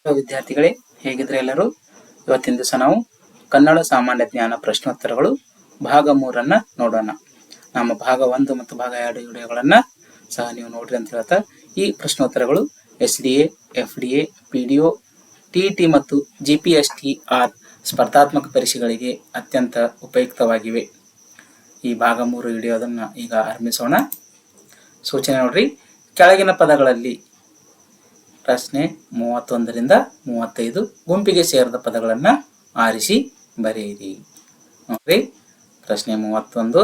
ವಿದ್ಯಾರ್ಥಿಗಳೇ, ಹೇಗಿದ್ರೆ ಎಲ್ಲರೂ. ಇವತ್ತಿನ ದಿವಸ ನಾವು ಕನ್ನಡ ಸಾಮಾನ್ಯ ಜ್ಞಾನ ಪ್ರಶ್ನೋತ್ತರಗಳು ಭಾಗ 3 ನೋಡೋಣ. ನಮ್ಮ ಭಾಗ 1 ಮತ್ತು ಭಾಗ 2 ವಿಡಿಯೋಗಳನ್ನ ಸಹ ನೀವು ನೋಡ್ರಿ ಅಂತ ಹೇಳ್ತಾ, ಈ ಪ್ರಶ್ನೋತ್ತರಗಳು SDA, FDA, PDO, TET ಮತ್ತು GPSTR ಸ್ಪರ್ಧಾತ್ಮಕ ಪರೀಕ್ಷೆಗಳಿಗೆ ಅತ್ಯಂತ ಉಪಯುಕ್ತವಾಗಿವೆ. ಈ ಭಾಗ 3 ವಿಡಿಯೋದನ್ನ ಈಗ ಆರಂಭಿಸೋಣ. ಸೂಚನೆ ನೋಡ್ರಿ. ಕೆಳಗಿನ ಪದಗಳಲ್ಲಿ ಪ್ರಶ್ನೆ 31ರಿಂದ 35 ಗುಂಪಿಗೆ ಸೇರಿದ ಪದಗಳನ್ನು ಆರಿಸಿ ಬರೆಯಿರಿ. ನೋಡ್ರಿ, ಪ್ರಶ್ನೆ 31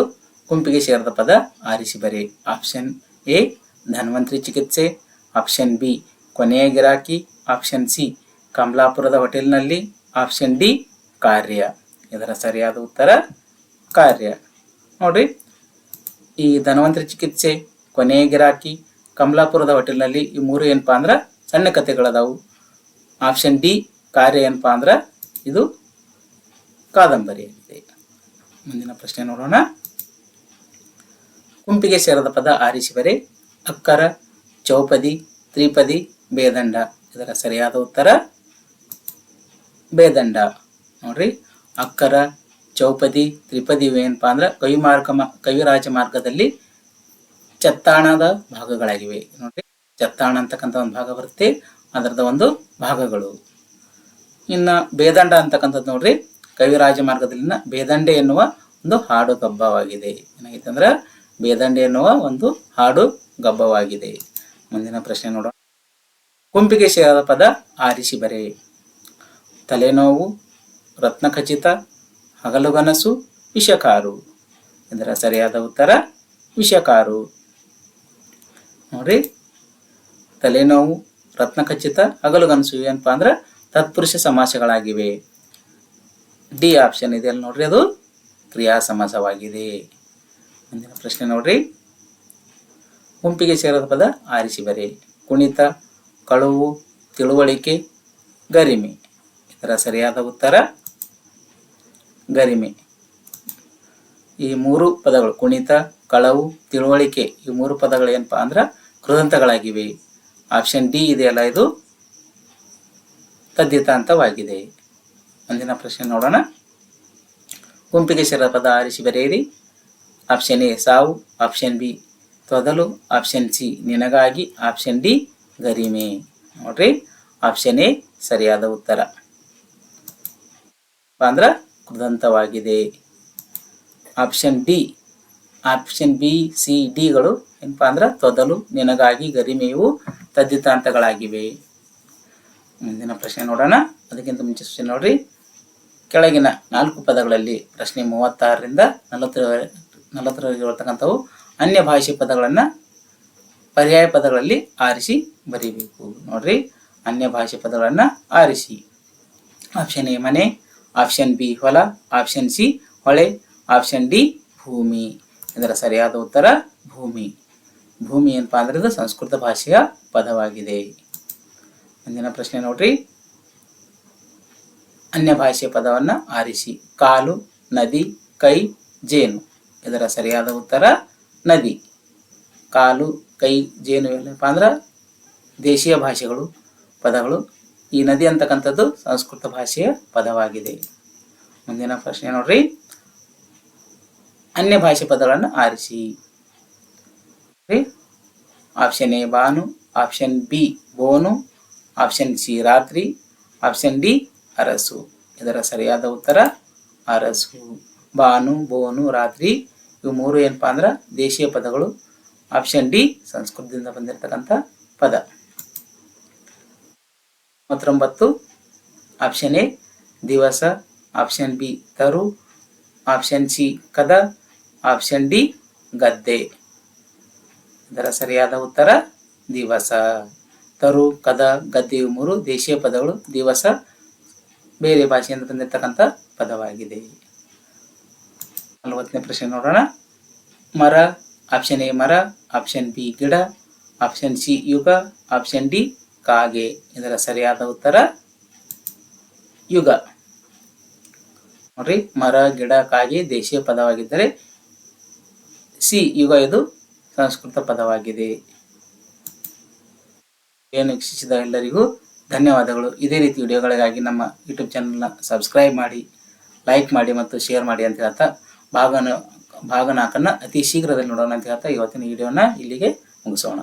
ಗುಂಪಿಗೆ ಸೇರಿದ ಪದ ಆರಿಸಿ ಬರೆ. ಆಪ್ಷನ್ ಎ ಧನ್ವಂತರಿ ಚಿಕಿತ್ಸೆ, ಆಪ್ಷನ್ ಬಿ ಕೊನೆಯ ಗಿರಾಕಿ, ಆಪ್ಷನ್ ಸಿ ಕಮಲಾಪುರದ ಹೋಟೆಲ್ನಲ್ಲಿ, ಆಪ್ಷನ್ ಡಿ ಕಾರ್ಯ. ಇದರ ಸರಿಯಾದ ಉತ್ತರ ಕಾರ್ಯ. ನೋಡ್ರಿ, ಈ ಧನ್ವಂತರಿ ಚಿಕಿತ್ಸೆ, ಕೊನೆಯ ಗಿರಾಕಿ, ಕಮಲಾಪುರದ ಹೋಟೆಲ್ನಲ್ಲಿ ಈ ಮೂರು ಏನಪ್ಪಾ ಅಂದ್ರೆ ಸಣ್ಣ ಕಥೆಗಳದಾವು. ಆಪ್ಷನ್ ಡಿ ಕಾರ್ಯ ಏನಪ್ಪಾ ಅಂದ್ರೆ ಇದು ಕಾದಂಬರಿಯಾಗಿದೆ. ಮುಂದಿನ ಪ್ರಶ್ನೆ ನೋಡೋಣ. ಗುಂಪಿಗೆ ಸೇರದ ಪದ ಆರಿಸಿ ಬರೆ. ಅಕ್ಕರ, ಚೌಪದಿ, ತ್ರಿಪದಿ, ಬೇದಂಡ. ಇದರ ಸರಿಯಾದ ಉತ್ತರ ಬೇದಂಡ. ನೋಡ್ರಿ, ಅಕ್ಕರ, ಚೌಪದಿ, ತ್ರಿಪದಿ ಏನಪ್ಪಾ ಅಂದ್ರೆ ಕವಿರಾಜ ಮಾರ್ಗದಲ್ಲಿ ಚತ್ತಾಣದ ಭಾಗಗಳಾಗಿವೆ. ನೋಡ್ರಿ, ಚತ್ತಾಣ ಅಂತಕ್ಕಂಥ ಒಂದು ಭಾಗ ಬರುತ್ತೆ, ಅದರದ ಒಂದು ಭಾಗಗಳು. ಇನ್ನ ಬೇದಂಡ ಅಂತಕ್ಕಂಥದ್ದು ನೋಡ್ರಿ, ಕವಿರಾಜ ಮಾರ್ಗದಲ್ಲಿನ ಬೇದಂಡೆ ಎನ್ನುವ ಒಂದು ಹಾಡು ಗಬ್ಬವಾಗಿದೆ. ಏನಾಗಿದೆ ಅಂದ್ರೆ ಬೇದಂಡೆ ಎನ್ನುವ ಒಂದು ಹಾಡು ಗಬ್ಬವಾಗಿದೆ. ಮುಂದಿನ ಪ್ರಶ್ನೆ ನೋಡೋಣ. ಗುಂಪಿಗೆ ಸೇರಿದ ಪದ ಆರಿಸಿ ಬರೆ. ತಲೆನೋವು, ರತ್ನಖಚಿತ, ಹಗಲುಗನಸು, ವಿಷಕಾರು. ಇದರ ಸರಿಯಾದ ಉತ್ತರ ವಿಷಕಾರು. ನೋಡ್ರಿ, ತಲೆನೋವು, ರತ್ನಖಚಿತ, ಹಗಲುಗನಸು ಏನಪ್ಪಾ ಅಂದ್ರೆ ತತ್ಪುರುಷ ಸಮಾಸಗಳಾಗಿವೆ. ಡಿ ಆಪ್ಷನ್ ಇದೆ ಅಲ್ಲಿ ನೋಡ್ರಿ, ಅದು ಕ್ರಿಯಾ ಸಮಾಸವಾಗಿದೆ. ಮುಂದಿನ ಪ್ರಶ್ನೆ ನೋಡ್ರಿ. ಗುಂಪಿಗೆ ಸೇರದ ಪದ ಆರಿಸಿ ಬರೆ. ಕುಣಿತ, ಕಳುವು, ತಿಳುವಳಿಕೆ, ಗರಿಮೆ. ಇದರ ಸರಿಯಾದ ಉತ್ತರ ಗರಿಮೆ. ಈ ಮೂರು ಪದಗಳು ಕುಣಿತ, ಕಳವು, ತಿಳುವಳಿಕೆ, ಈ ಮೂರು ಪದಗಳು ಏನಪ್ಪಾ ಅಂದ್ರ ಕೃದಂತಗಳಾಗಿವೆ. ಆಪ್ಷನ್ ಡಿ ಇದೆಯಲ್ಲ, ಇದು ತದ್ದಿತಾಂತವಾಗಿದೆ. ಮುಂದಿನ ಪ್ರಶ್ನೆ ನೋಡೋಣ. ಗುಂಪಿಗೆ ಸೇರಿದ ಪದ ಆರಿಸಿ ಬರೆಯಿರಿ. ಆಪ್ಷನ್ ಎ ಸಾವು, ಆಪ್ಷನ್ ಬಿ ತೊದಲು, ಆಪ್ಷನ್ ಸಿ ನಿನಗಾಗಿ, ಆಪ್ಷನ್ ಡಿ ಗರಿಮೆ. ನೋಡ್ರಿ, ಆಪ್ಷನ್ ಎ ಸರಿಯಾದ ಉತ್ತರ ಅಂದ್ರ ಕೃದಂತವಾಗಿದೆ. ಆಪ್ಷನ್ ಬಿ, ಸಿ, ಡಿಗಳು ಏನಪ್ಪಾ ಅಂದ್ರ ತೊದಲು, ನಿನಗಾಗಿ, ಗರಿಮೆಯು ತದ್ದಿತಾಂತಗಳಾಗಿವೆ. ಮುಂದಿನ ಪ್ರಶ್ನೆ ನೋಡೋಣ. ಅದಕ್ಕಿಂತ ಮುಂಚೆ ಸೂಚನೆ ನೋಡ್ರಿ. ಕೆಳಗಿನ 4 ಪದಗಳಲ್ಲಿ ಪ್ರಶ್ನೆ 36ರಿಂದ 40ರವರೆಗೆ ಬರ್ತಕ್ಕಂಥವು ಅನ್ಯ ಭಾಷೆ ಪದಗಳನ್ನ ಪರ್ಯಾಯ ಪದಗಳಲ್ಲಿ ಆರಿಸಿ ಬರೀಬೇಕು. ನೋಡ್ರಿ, ಅನ್ಯ ಭಾಷೆ ಪದಗಳನ್ನ ಆರಿಸಿ. ಆಪ್ಷನ್ ಎ ಮನೆ, ಆಪ್ಷನ್ ಬಿ ಹೊಲ, ಆಪ್ಷನ್ ಸಿ ಹೊಳೆ, ಆಪ್ಷನ್ ಡಿ ಭೂಮಿ. ಇದರ ಸರಿಯಾದ ಉತ್ತರ ಭೂಮಿ. ಭೂಮಿ ಏನಪ್ಪಾ ಅಂದ್ರೆ ಇದು ಸಂಸ್ಕೃತ ಭಾಷೆಯ ಪದವಾಗಿದೆ. ಮುಂದಿನ ಪ್ರಶ್ನೆ ನೋಡ್ರಿ. ಅನ್ಯ ಭಾಷೆ ಪದವನ್ನ ಆರಿಸಿ. ಕಾಲು, ನದಿ, ಕೈ, ಜೇನು. ಇದರ ಸರಿಯಾದ ಉತ್ತರ ನದಿ. ಕಾಲು, ಕೈ, ಜೇನು ಏನಪ್ಪಾ ಅಂದ್ರ ದೇಶೀಯ ಭಾಷೆಗಳು ಪದಗಳು. ಈ ನದಿ ಅಂತಕ್ಕಂಥದ್ದು ಸಂಸ್ಕೃತ ಭಾಷೆಯ ಪದವಾಗಿದೆ. ಮುಂದಿನ ಪ್ರಶ್ನೆ ನೋಡ್ರಿ. ಅನ್ಯ ಭಾಷೆ ಪದಗಳನ್ನು ಆರಿಸಿ. ಆಪ್ಷನ್ ಎ ಬಾನು, ಆಪ್ಷನ್ ಬಿ ಬೋನು, ಆಪ್ಷನ್ ಸಿ ರಾತ್ರಿ, ಆಪ್ಷನ್ ಡಿ ಅರಸು. ಇದರ ಸರಿಯಾದ ಉತ್ತರ ಅರಸು. ಬಾನು, ಬೋನು, ರಾತ್ರಿ ಇವು ಮೂರು ಏನಪ್ಪಾ ಅಂದ್ರ ದೇಶೀಯ ಪದಗಳು. ಆಪ್ಷನ್ ಡಿ ಸಂಸ್ಕೃತದಿಂದ ಬಂದಿರತಕ್ಕಂಥ ಪದ. 39 ಆಪ್ಷನ್ ಎ ದಿವಸ, ಆಪ್ಷನ್ ಬಿ ತರು, ಆಪ್ಷನ್ ಸಿ ಕದ, ಆಪ್ಷನ್ ಡಿ ಗದ್ದೆ. ಇದರ ಸರಿಯಾದ ಉತ್ತರ ದಿವಸ. ತರು, ಕದ, ಗದ್ದೆ ಇವು ಮೂರು ದೇಶೀಯ ಪದಗಳು. ದಿವಸ ಬೇರೆ ಭಾಷೆಯಿಂದ ಬಂದಿರತಕ್ಕಂಥ ಪದವಾಗಿದೆ. 40ನೇ ಪ್ರಶ್ನೆ ನೋಡೋಣ. ಮರ, ಆಪ್ಷನ್ ಎ ಮರ, ಆಪ್ಷನ್ ಬಿ ಗಿಡ, ಆಪ್ಷನ್ ಸಿ ಯುಗ, ಆಪ್ಷನ್ ಡಿ ಕಾಗೆ. ಇದರ ಸರಿಯಾದ ಉತ್ತರ ಯುಗ. ನೋಡ್ರಿ, ಮರ, ಗಿಡ, ಕಾಗೆ ದೇಶೀಯ ಪದವಾಗಿದ್ದರೆ ಸಿ ಯುಗ ಇದು ಸಂಸ್ಕೃತ ಪದವಾಗಿದೆ. ಏನು ವೀಕ್ಷಿಸಿದ ಎಲ್ಲರಿಗೂ ಧನ್ಯವಾದಗಳು. ಇದೇ ರೀತಿ ವಿಡಿಯೋಗಳಿಗಾಗಿ ನಮ್ಮ ಯೂಟ್ಯೂಬ್ ಚಾನಲ್ನ ಸಬ್ಸ್ಕ್ರೈಬ್ ಮಾಡಿ, ಲೈಕ್ ಮಾಡಿ ಮತ್ತು ಶೇರ್ ಮಾಡಿ ಅಂತ ಹೇಳ್ತಾ ಭಾಗ 4 ಅತಿ ಶೀಘ್ರದಲ್ಲಿ ನೋಡೋಣ ಅಂತ ಹೇಳ್ತಾ ಇವತ್ತಿನ ವಿಡಿಯೋನ ಇಲ್ಲಿಗೆ ಮುಗಿಸೋಣ.